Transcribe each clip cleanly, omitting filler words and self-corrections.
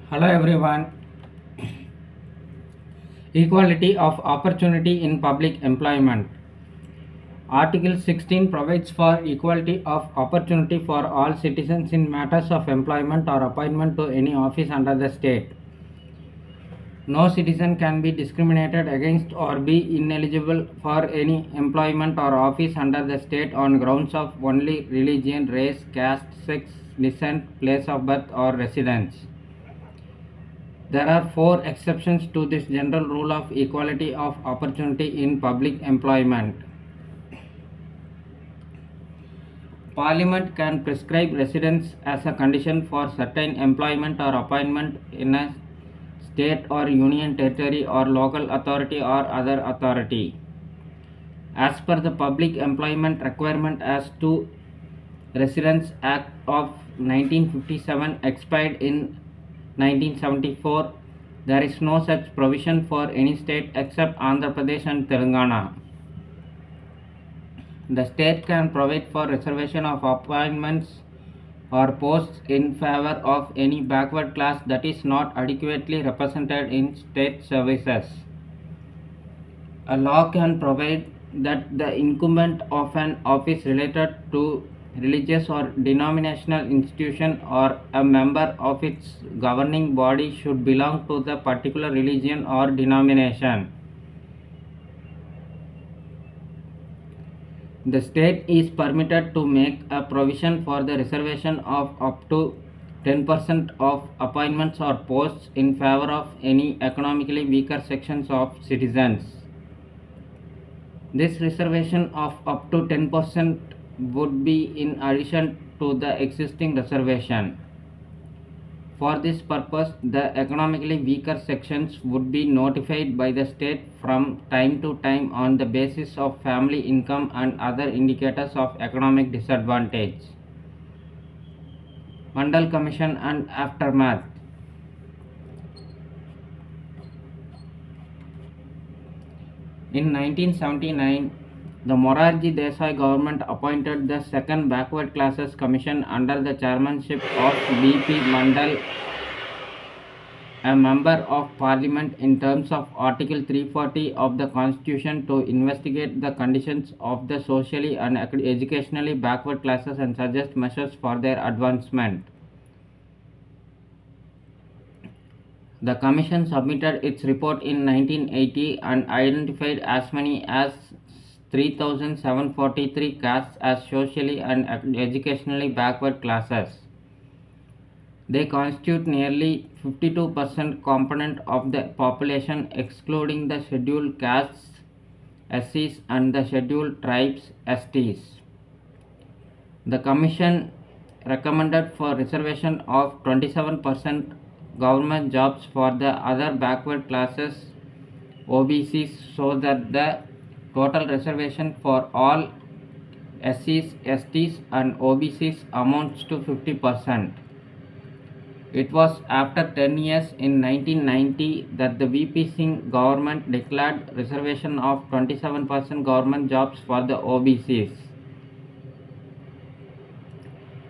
Hello everyone. Equality of opportunity in public employment. Article 16 provides for equality of opportunity for all citizens in matters of employment or appointment to any office under the state. No citizen can be discriminated against or be ineligible for any employment or office under the state on grounds of only religion, race, caste, sex, descent, place of birth, or residence. There are four exceptions to this general rule of equality of opportunity in public employment. Parliament can prescribe residence as a condition for certain employment or appointment in a state or union territory or local authority or other authority. As per the Public Employment Requirement as to Residence Act of 1957 expired in 1974, there is no such provision for any state except Andhra Pradesh and Telangana. The state can provide for reservation of appointments or posts in favor of any backward class that is not adequately represented in state services. A law can provide that the incumbent of an office related to religious or denominational institution or a member of its governing body should belong to the particular religion or denomination. The state is permitted to make a provision for the reservation of up to 10% of appointments or posts in favor of any economically weaker sections of citizens. This reservation of up to 10% would be in addition to the existing reservation. For this purpose, the economically weaker sections would be notified by the state from time to time on the basis of family income and other indicators of economic disadvantage. Mandal Commission and aftermath. In 1979, the Morarji Desai government appointed the Second Backward Classes Commission under the chairmanship of B.P. Mandal, a member of parliament, in terms of Article 340 of the Constitution, to investigate the conditions of the socially and educationally backward classes and suggest measures for their advancement. The commission submitted its report in 1980 and identified as many as 3,743 castes as socially and educationally backward classes. They constitute nearly 52% component of the population, excluding the scheduled castes SCs and the scheduled tribes STs. The commission recommended for reservation of 27% government jobs for the other backward classes OBCs, so that the total reservation for all SCs, STs and OBCs amounts to 50%. It was after 10 years in 1990 that the VP Singh government declared reservation of 27% government jobs for the OBCs.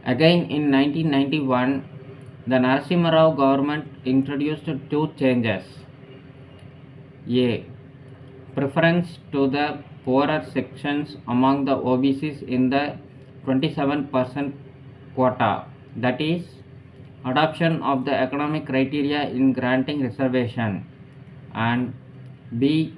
Again in 1991, the Narasimha Rao government introduced two changes. A. Preference to the poorer sections among the OBCs in the 27% quota, that is, adoption of the economic criteria in granting reservation, and B.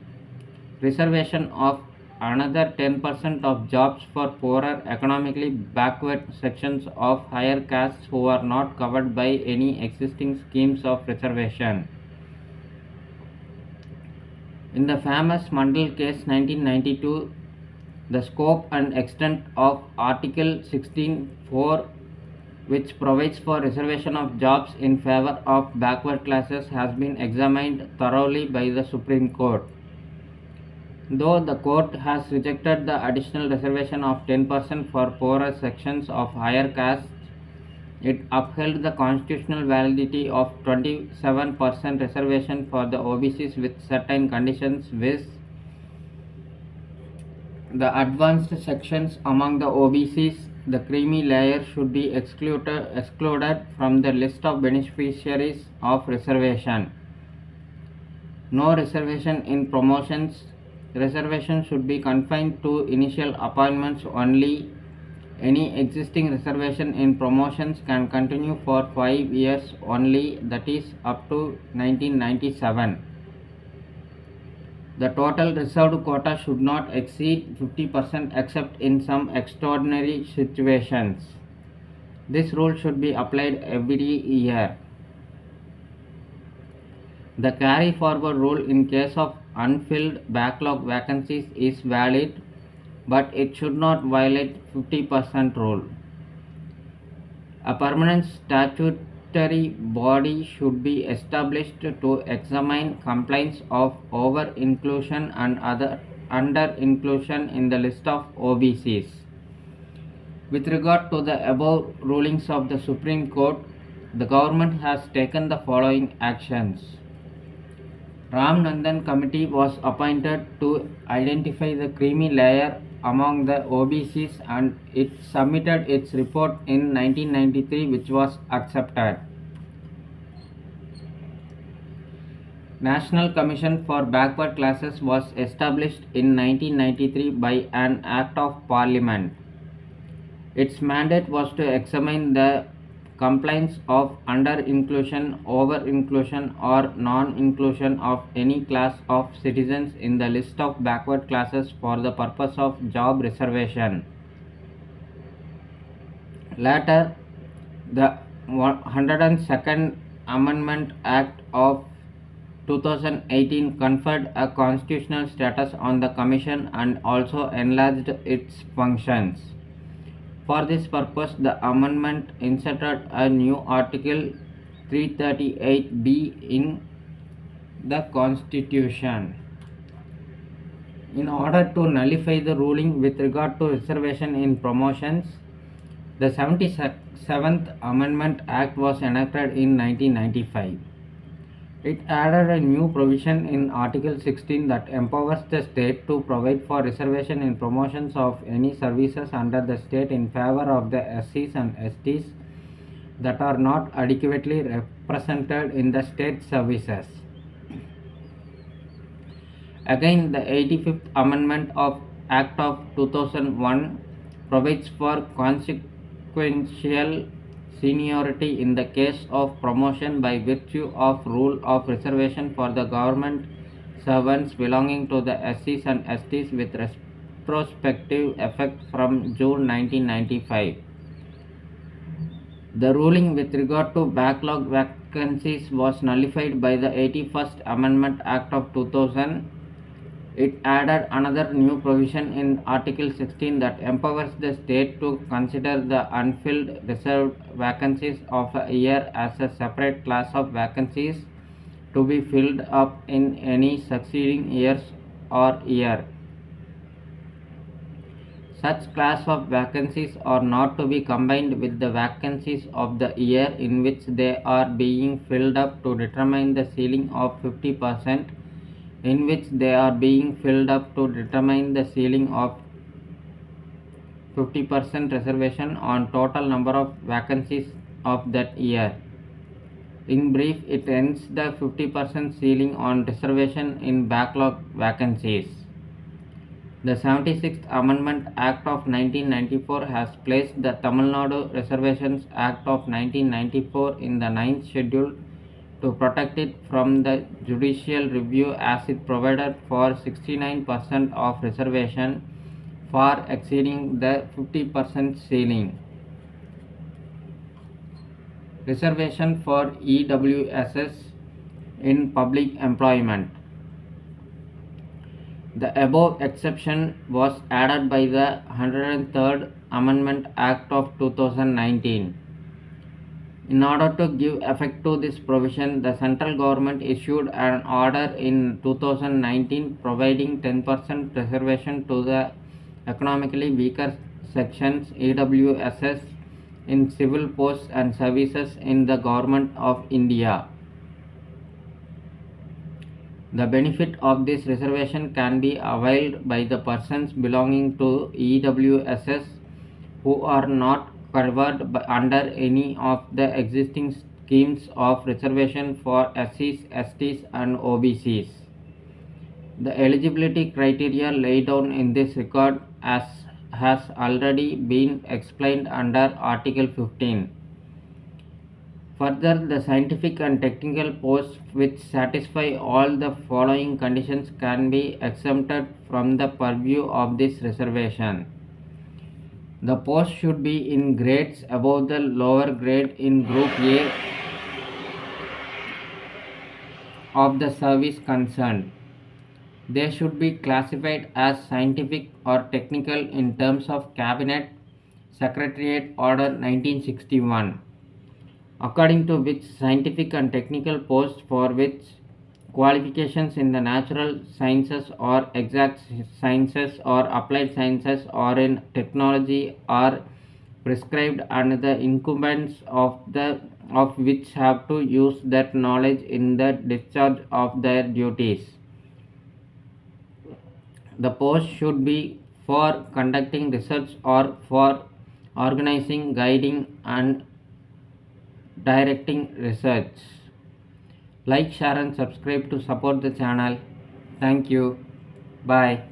Reservation of another 10% of jobs for poorer, economically backward sections of higher castes who are not covered by any existing schemes of reservation. In the famous Mandal case 1992, the scope and extent of Article 16(4), which provides for reservation of jobs in favor of backward classes, has been examined thoroughly by the Supreme Court. Though the court has rejected the additional reservation of 10% for poorer sections of higher castes, it upheld the constitutional validity of 27% reservation for the OBCs with certain conditions, viz. The advanced sections among the OBCs the creamy layer should be excluded from the list of beneficiaries of reservation. No reservation in promotions. Reservation should be confined to initial appointments only. Any existing reservation in promotions can continue for 5 years only, that is up to 1997. The total reserved quota should not exceed 50% except in some extraordinary situations. This rule should be applied every year. The carry forward rule in case of unfilled backlog vacancies is valid, but it should not violate 50% rule. A permanent statutory body should be established to examine complaints of over-inclusion and other under-inclusion in the list of OBCs. With regard to the above rulings of the Supreme Court, the government has taken the following actions. Ram Nandan Committee was appointed to identify the creamy layer among the OBCs, and it submitted its report in 1993, which was accepted. National Commission for Backward Classes was established in 1993 by an Act of Parliament. Its mandate was to examine the complaints of under-inclusion, over-inclusion or non-inclusion of any class of citizens in the list of backward classes for the purpose of job reservation. Later, the 102nd Amendment Act of 2018 conferred a constitutional status on the Commission and also enlarged its functions. For this purpose, the amendment inserted a new Article 338B in the Constitution. In order to nullify the ruling with regard to reservation in promotions, the 77th Amendment Act was enacted in 1995. It added a new provision in Article 16 that empowers the state to provide for reservation in promotions of any services under the state in favor of the SCs and STs that are not adequately represented in the state services. Again, the 85th Amendment of Act of 2001 provides for consequential seniority in the case of promotion by virtue of rule of reservation for the government servants belonging to the SCs and STs with retrospective effect from June 1995. The ruling with regard to backlog vacancies was nullified by the 81st Amendment Act of 2000. It added another new provision in Article 16 that empowers the state to consider the unfilled reserved vacancies of a year as a separate class of vacancies to be filled up in any succeeding years or year. Such class of vacancies are not to be combined with the vacancies of the year in which they are being filled up to determine the ceiling of 50%, in which they are being filled up to determine the ceiling of 50% reservation on total number of vacancies of that year. In brief, it ends the 50% ceiling on reservation in backlog vacancies. The 76th Amendment Act of 1994 has placed the Tamil Nadu Reservations Act of 1994 in the 9th schedule to protect it from the judicial review, as it provided for 69% of reservation, far exceeding the 50% ceiling. Reservation for EWSS in public employment. The above exception was added by the 103rd Amendment Act of 2019. In order to give effect to this provision, the central government issued an order in 2019 providing 10% reservation to the economically weaker sections EWSS in civil posts and services in the Government of India. The benefit of this reservation can be availed by the persons belonging to EWSS who are not covered under any of the existing schemes of reservation for SCs, STs, and OBCs. The eligibility criteria laid down in this regard has already been explained under Article 15. Further, the scientific and technical posts which satisfy all the following conditions can be exempted from the purview of this reservation. The post should be in grades above the lower grade in Group A of the service concerned. They should be classified as scientific or technical in terms of Cabinet Secretariat Order 1961, according to which scientific and technical posts for which qualifications in the natural sciences or exact sciences or applied sciences or in technology are prescribed and the incumbents of which have to use that knowledge in the discharge of their duties. The post should be for conducting research or for organizing, guiding, and directing research. Like, share, and subscribe to support the channel. Thank you. Bye.